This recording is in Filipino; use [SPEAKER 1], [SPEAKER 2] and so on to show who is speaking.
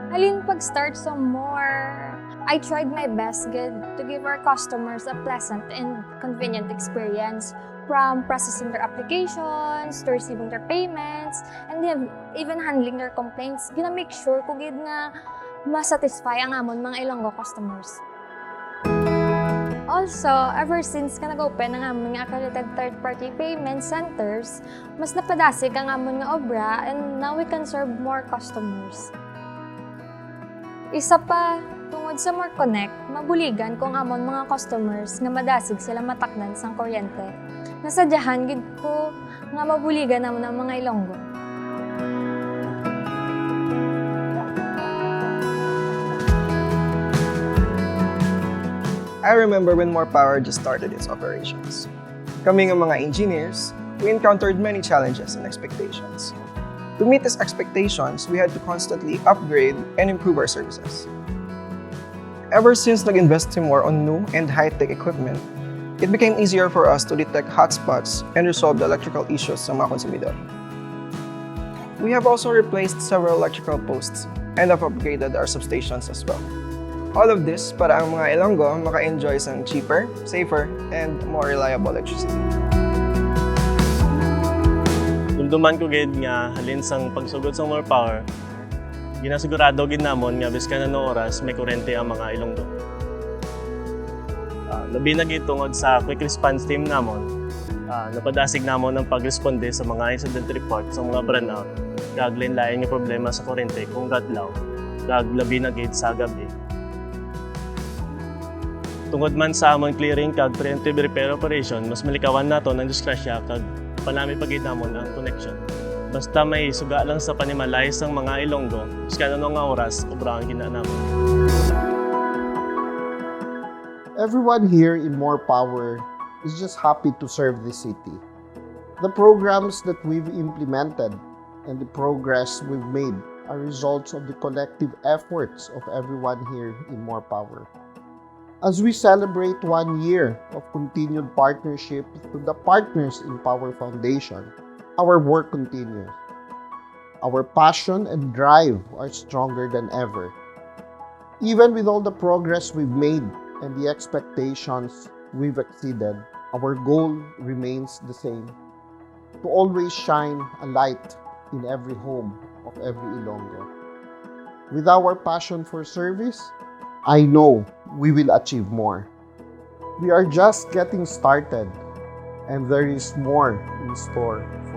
[SPEAKER 1] Halin pag-start some more. I tried my best good to give our customers a pleasant and convenient experience, from processing their applications to receiving their payments and even handling their complaints. Gina make sure ko gid nga masatisfy ang amon mga Ilonggo customers. Also, ever since ka nag-open ang amon nga accredited third-party payment centers, mas napadasig ang amon nga obra and now we can serve more customers. Isa pa, tungod sa more connect, mabuligan kung amon mga customers nga madasig sila matakdan sang kuryente. Nasadyahan gid ko nga mabuligan namon ang mga Ilonggo.
[SPEAKER 2] I remember when More Power just started its operations. Kami ng mga engineers, we encountered many challenges and expectations. To meet these expectations, we had to constantly upgrade and improve our services. Ever since nag-invest more on new and high-tech equipment, it became easier for us to detect hotspots and resolve the electrical issues sa mga konsumidor. We have also replaced several electrical posts and have upgraded our substations as well. All of this para ang mga Ilonggo maka-enjoy ng cheaper, safer, and more reliable electricity.
[SPEAKER 3] Dumduman ko gid nga halin sang pagsugod sa More Power, ginasigurado gid namon nga bisan ano oras may kuryente ang mga Ilonggo. Labi na gid tungod sa quick response team namon, napadasig namon ang pagresponde sa mga incident report sa mga brownout, kag lain-lain nga problema sa kuryente kung gadlaw, kag labi na gid sa gabi. Tungod man sa among clearing kag preemptive repair operation, mas malikawan nato ang diskrasya kag panami pagid namon ang connection. Basta may suga lang sa panimalay sang mga Ilonggo, bisan ano nga oras, obra ang ginanamon.
[SPEAKER 4] Everyone here in More Power is just happy to serve the city. The programs that we've implemented and the progress we've made are results of the collective efforts of everyone here in More Power. As we celebrate 1 year of continued partnership to the Partners in Power Foundation, our work continues. Our passion and drive are stronger than ever. Even with all the progress we've made and the expectations we've exceeded, our goal remains the same: to always shine a light in every home of every Ilonggo. With our passion for service, I know we will achieve more. We are just getting started, and there is more in store for